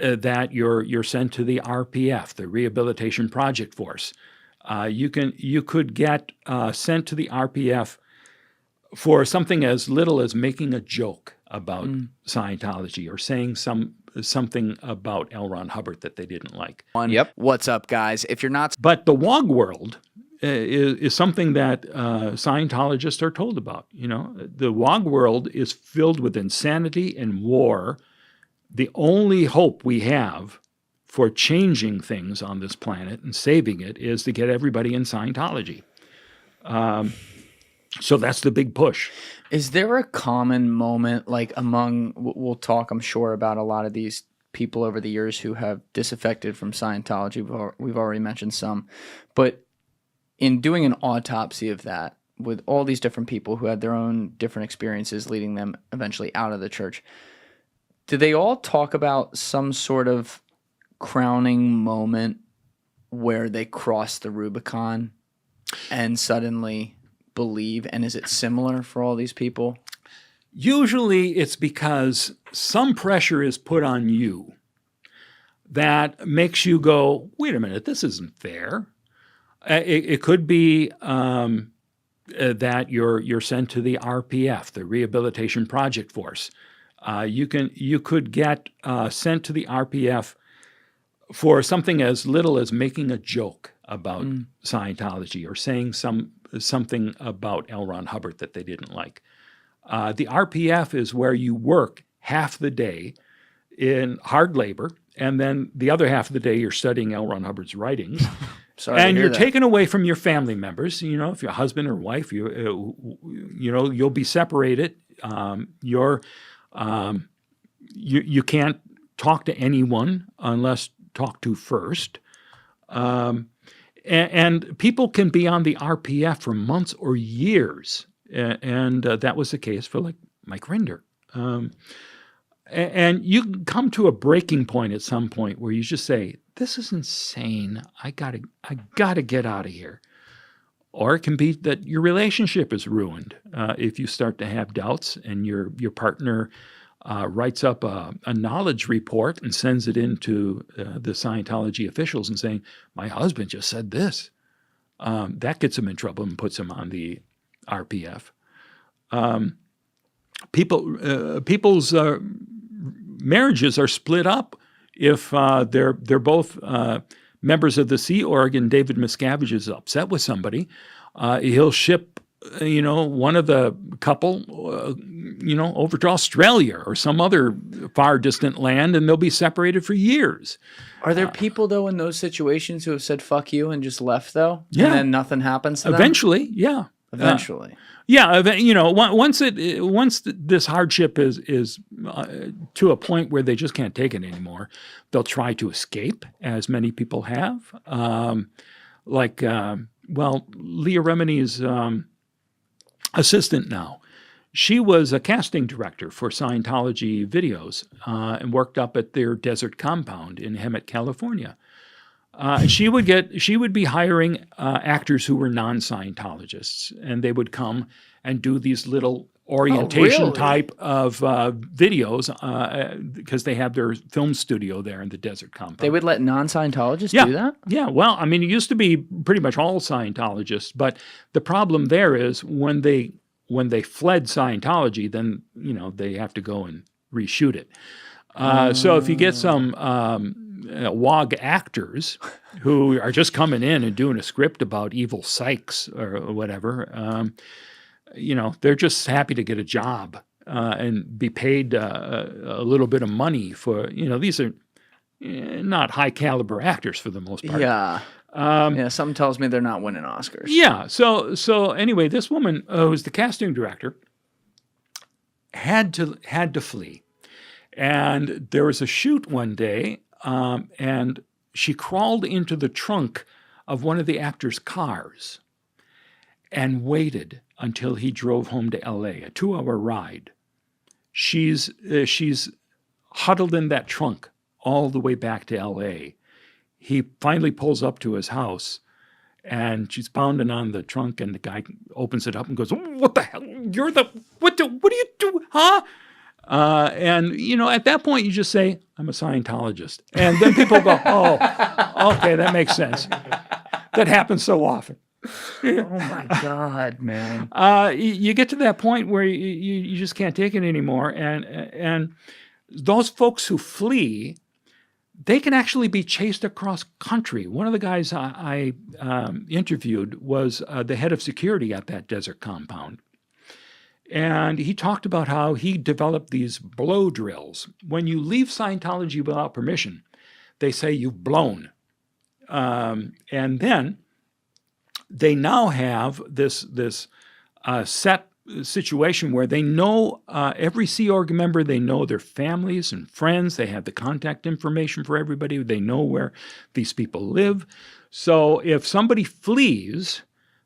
that you're sent to the RPF, the Rehabilitation Project Force. You could get sent to the RPF for something as little as making a joke about Scientology or saying something about L. Ron Hubbard that they didn't like. Yep. What's up, guys? If you're not, but the WOG world is something that Scientologists are told about. You know, the WOG world is filled with insanity and war. The only hope we have for changing things on this planet and saving it is to get everybody in Scientology. So that's the big push. Is there a common moment, like among, we'll talk, I'm sure, about a lot of these people over the years who have disaffected from Scientology. We've already mentioned some. But in doing an autopsy of that, with all these different people who had their own different experiences leading them eventually out of the church, do they all talk about some sort of crowning moment where they cross the Rubicon and suddenly believe? And is it similar for all these people? Usually it's because some pressure is put on you that makes you go, wait a minute, this isn't fair. It could be that you're sent to the RPF, the Rehabilitation Project Force. You could get sent to the RPF for something as little as making a joke about Scientology or saying something about L. Ron Hubbard that they didn't like. The RPF is where you work half the day in hard labor, and then the other half of the day you're studying L. Ron Hubbard's writings. And you're taken away from your family members. You know, if you're husband or wife, you'll be separated. You can't talk to anyone unless talked to first. And people can be on the RPF for months or years. And that was the case for like Mike Rinder. And you come to a breaking point at some point where you just say, this is insane. I gotta get out of here. Or it can be that your relationship is ruined if you start to have doubts and your partner writes up a knowledge report and sends it into the Scientology officials and saying, my husband just said this. That gets him in trouble and puts him on the RPF. People's marriages are split up if they're both members of the Sea Org and David Miscavige is upset with somebody. He'll ship one of the couple, over to Australia or some other far distant land, and they'll be separated for years. Are there people, though, in those situations who have said, fuck you, and just left, though? Yeah. And then nothing happens to them? Eventually, yeah. Eventually. Once this hardship is to a point where they just can't take it anymore, they'll try to escape, as many people have. Leah Remini's assistant now. She was a casting director for Scientology videos and worked up at their desert compound in Hemet, California. She would be hiring actors who were non-Scientologists, and they would come and do these little orientation type of videos because they have their film studio there in the desert compound. They would let non-Scientologists do that? Yeah. Well, I mean, it used to be pretty much all Scientologists, but the problem there is when they fled Scientology, then they have to go and reshoot it. So if you get some WOG actors who are just coming in and doing a script about evil psychs or whatever, they're just happy to get a job and be paid a little bit of money for, these are not high caliber actors for the most part. Yeah. Something tells me they're not winning Oscars. Yeah. So anyway, this woman who's the casting director had to flee. And there was a shoot one day, and she crawled into the trunk of one of the actors' cars and waited until he drove home to L.A., a 2-hour ride. She's huddled in that trunk all the way back to L.A. He finally pulls up to his house, and she's pounding on the trunk, and the guy opens it up and goes, "What the hell? What do you do? Huh?" And at that point, you just say, I'm a Scientologist. And then people go, oh, okay, that makes sense. That happens so often. Oh my God, man. You get to that point where you just can't take it anymore. And those folks who flee, they can actually be chased across country. One of the guys I interviewed was the head of security at that desert compound. And he talked about how he developed these blow drills. When you leave Scientology without permission, they say you've blown. And then they now have this set situation where they know every Sea Org member, they know their families and friends, they have the contact information for everybody, they know where these people live. So if somebody flees,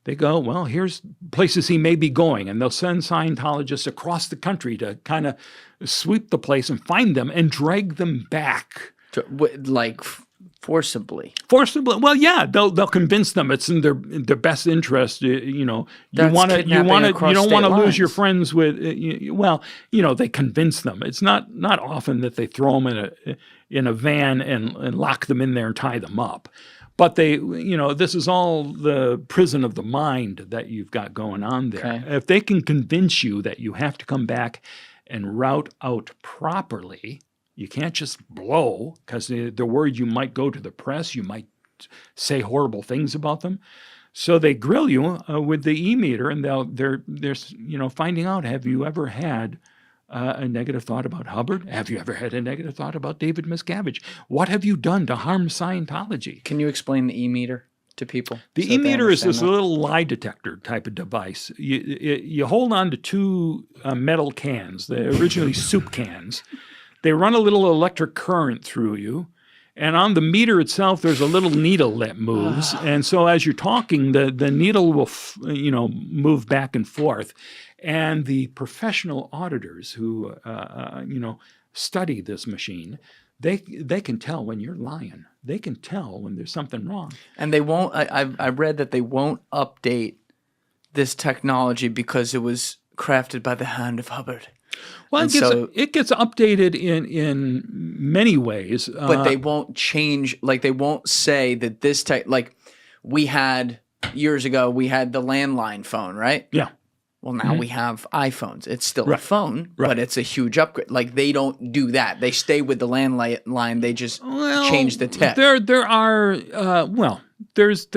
they go, well, here's places he may be going, and they'll send Scientologists across the country to kind of sweep the place and find them and drag them back. Like forcibly. Forcibly, well, yeah, they'll convince them it's in their best interest. You know, you That's want to, you kidnapping want to, across you don't state want to lose lines. your friends with. Well, you know, they convince them. It's not often that they throw them in a van and lock them in there and tie them up. But they, you know, this is all the prison of the mind that you've got going on there. Okay. If they can convince you that you have to come back and route out properly, you can't just blow because they're worried you might go to the press, you might say horrible things about them. So they grill you with the e-meter, and they're you know, finding out, have you ever had a negative thought about Hubbard? Have you ever had a negative thought about David Miscavige? What have you done to harm Scientology? Can you explain the e-meter to people? The so that they e-meter is this understand that? little lie detector type of device. You hold on to two metal cans, they're originally soup cans. They run a little electric current through you. And on the meter itself, there's a little needle that moves. And so as you're talking, the needle will, you know, move back and forth. And the professional auditors who, you know, study this machine, they can tell when you're lying. They can tell when there's something wrong. And they won't. I read that they won't update this technology because it was crafted by the hand of Hubbard. Well, And it gets updated in many ways. But they won't change. Like they won't say that this tech. Like we had years ago, we had the landline phone, right? Yeah. Well, now we have iPhones. It's still a phone, Right. but it's a huge upgrade. Like they don't do that. They stay with the landline. They just change the tech. There are there's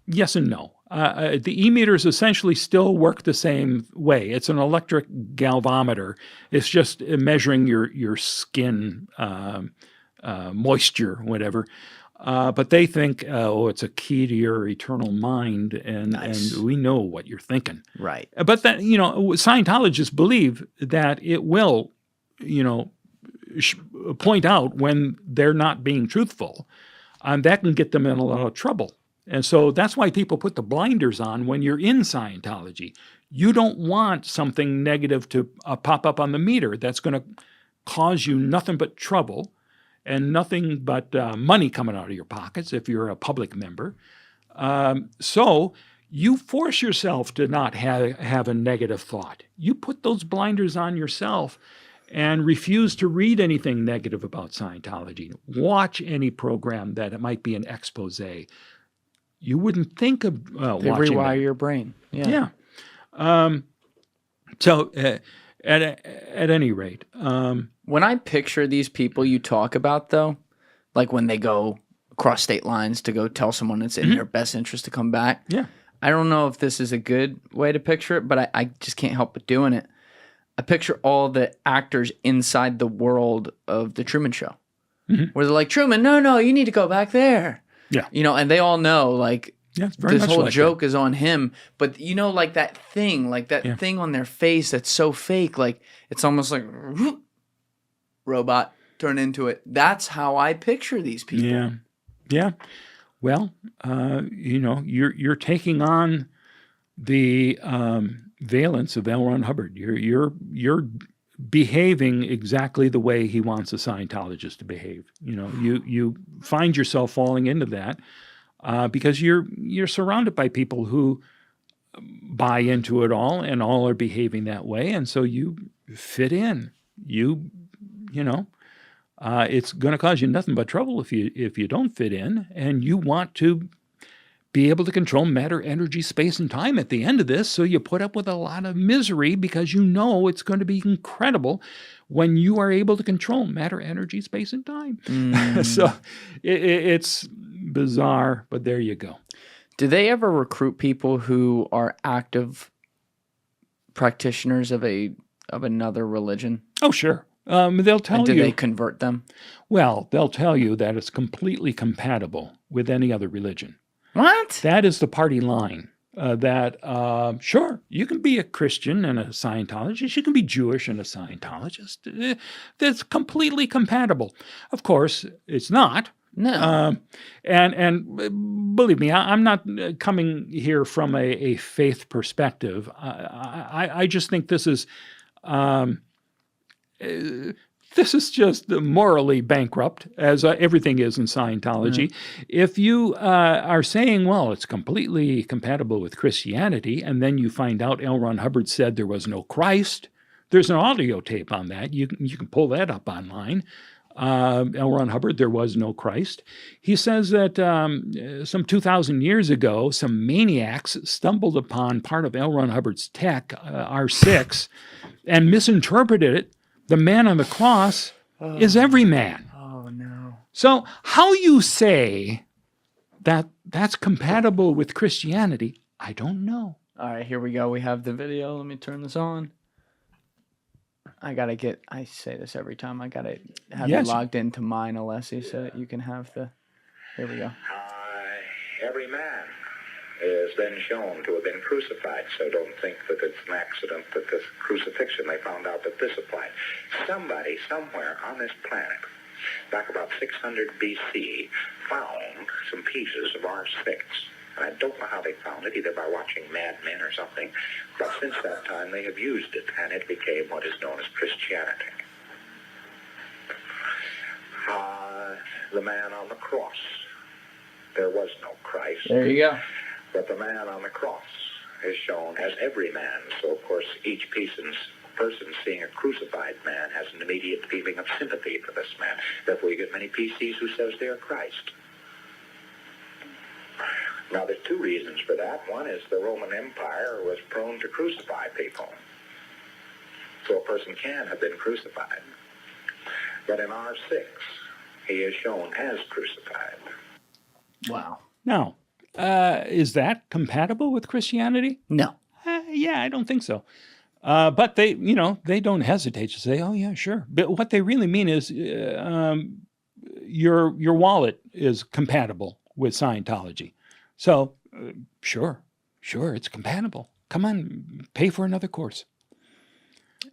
yes and no. The e-meters essentially still work the same way. It's an electric galvanometer. It's just measuring your skin moisture, whatever. But they think, it's a key to your eternal mind, and we know what you're thinking. Right. But that, you know, Scientologists believe that it will, you know, point out when they're not being truthful, and that can get them in a lot of trouble. And so that's why people put the blinders on when you're in Scientology. You don't want something negative to pop up on the meter that's going to cause you nothing but trouble and nothing but money coming out of your pockets if you're a public member. So you force yourself to not have a negative thought. You put those blinders on yourself and refuse to read anything negative about Scientology. Watch any program that it might be an expose. You wouldn't think of They watching rewire that. your brain. Yeah. Yeah. So at any rate, When I picture these people you talk about, though, like when they go across state lines to go tell someone it's in their best interest to come back, yeah. I don't know if this is a good way to picture it, but I just can't help but doing it. I picture all the actors inside the world of the Truman Show, where they're like, Truman, no, you need to go back there. Yeah. You know, and they all know, like, Yeah, it's very this much whole like joke is on him. But, you know, like that thing on their face that's so fake, like, it's almost like, whoop, robot, turn into it. That's how I picture these people. Yeah. Yeah. Well, you know, you're taking on the valence of L. Ron Hubbard. You're behaving exactly the way he wants a Scientologist to behave. You know, you find yourself falling into that because you're surrounded by people who buy into it all, and all are behaving that way, and so you fit in. You know, It's going to cause you nothing but trouble if you don't fit in, and you want to be able to control matter, energy, space, and time at the end of this. So you put up with a lot of misery because you know it's going to be incredible when you are able to control matter, energy, space, and time. So it's bizarre, but there you go. Do they ever recruit people who are active practitioners of another religion? Oh, sure. They'll tell And do you. they convert them? Well, they'll tell you that it's completely compatible with any other religion. What? That is the party line. Sure, you can be a Christian and a Scientologist. You can be Jewish and a Scientologist. That's completely compatible. Of course, it's not. No. And believe me, I'm not coming here from a faith perspective. I just think this is just morally bankrupt, as everything is in Scientology. If you are saying, well, it's completely compatible with Christianity, and then you find out L. Ron Hubbard said there was no Christ, there's an audio tape on that. You can pull that up online. L. Ron Hubbard, there was no Christ. He says that some 2,000 years ago, some maniacs stumbled upon part of L. Ron Hubbard's tech, R6, and misinterpreted it. The man on the cross is every man. Oh, no. So how you say that that's compatible with Christianity, I don't know. All right, here we go. We have the video. Let me turn this on. I say this every time. I got to have you logged into mine, Alessi, so that you can have the, here we go. Every man is then shown to have been crucified, so don't think that it's an accident that this crucifixion, they found out that this applied. Somebody somewhere on this planet, back about 600 BC, found some pieces of R6. And I don't know how they found it, either by watching Mad Men or something, but since that time they have used it, and it became what is known as Christianity. The man on the cross. There was no Christ. There you go. But the man on the cross is shown as every man. So, of course, each person seeing a crucified man has an immediate feeling of sympathy for this man. Therefore, you get many PCs who says they are Christ. Now, there's two reasons for that. One is the Roman Empire was prone to crucify people. So a person can have been crucified. But in R6, he is shown as crucified. Wow. Now, is that compatible with Christianity? No. Yeah, I don't think so. But they don't hesitate to say, oh, yeah, sure. But what they really mean is your wallet is compatible with Scientology. So, sure, it's compatible. Come on, pay for another course.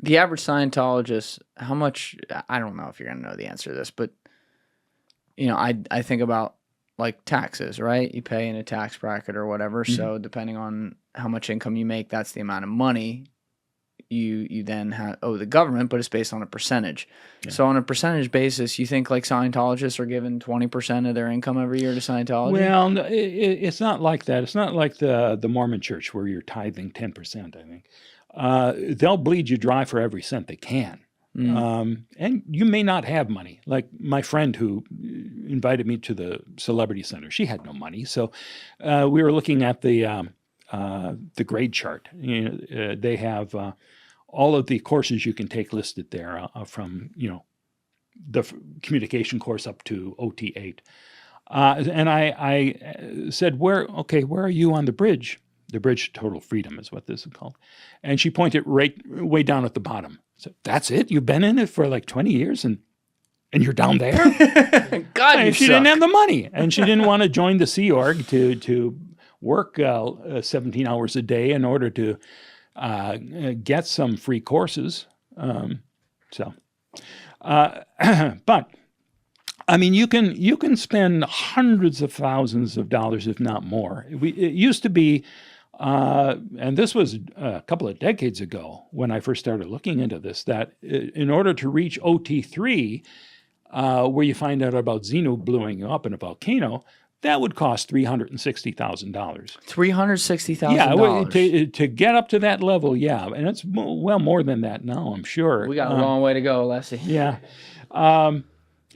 The average Scientologist, how much, I don't know if you're going to know the answer to this, but, I think about, like, taxes, right? You pay in a tax bracket or whatever, so depending on how much income you make, that's the amount of money you then owe the government, but it's based on a percentage. Yeah. So on a percentage basis, you think like Scientologists are given 20% of their income every year to Scientology? Well, it's not like that. It's not like the Mormon church where you're tithing 10%, I think. They'll bleed you dry for every cent they can. And you may not have money. Like my friend who invited me to the Celebrity Center, she had no money. So we were looking at the grade chart. They have all of the courses you can take listed there from, the communication course up to OT8. And I said, where are you on the bridge? The bridge to total freedom is what this is called. And she pointed way down at the bottom. So that's it? You've been in it for like 20 years and you're down there? God, and she didn't have the money. And she didn't want to join the Sea Org to work 17 hours a day in order to get some free courses. But I mean, you can spend hundreds of thousands of dollars, if not more. It used to be, and this was a couple of decades ago when I first started looking into this, that in order to reach OT3, where you find out about Xenu blowing up in a volcano, that would cost $360,000. $360,000. Yeah, to get up to that level, yeah, and it's well more than that now, I'm sure. We got a long way to go, Leslie. Yeah,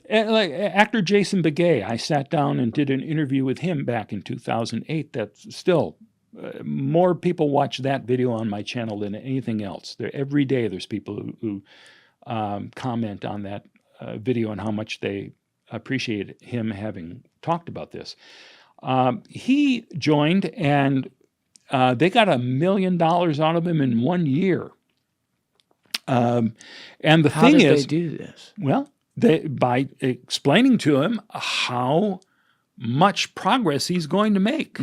Like actor Jason Begay, I sat down and did an interview with him back in 2008. That's still more people watch that video on my channel than anything else. Every day there's people who comment on that video and how much they appreciate him having talked about this. He joined, and they got $1 million out of him in 1 year. And the How thing did is, they do this? well, by explaining to him how much progress he's going to make.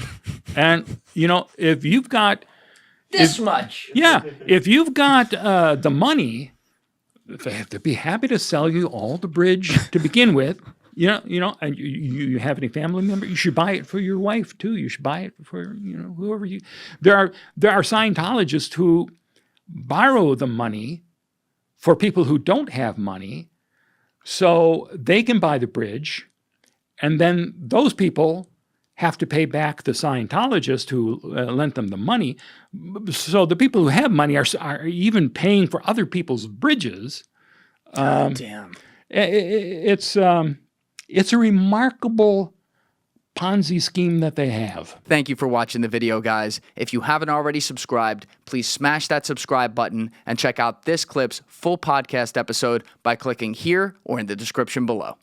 And, if you've got This much. yeah, if you've got the money, they'd be happy to sell you all the bridge to begin with. And you have any family member, you should buy it for your wife too. You should buy it for whoever you. There are Scientologists who borrow the money for people who don't have money, so they can buy the bridge, and then those people have to pay back the Scientologist who lent them the money. So the people who have money are even paying for other people's bridges. Damn. It's a remarkable Ponzi scheme that they have. Thank you for watching the video, guys. If you haven't already subscribed, please smash that subscribe button and check out this clip's full podcast episode by clicking here or in the description below.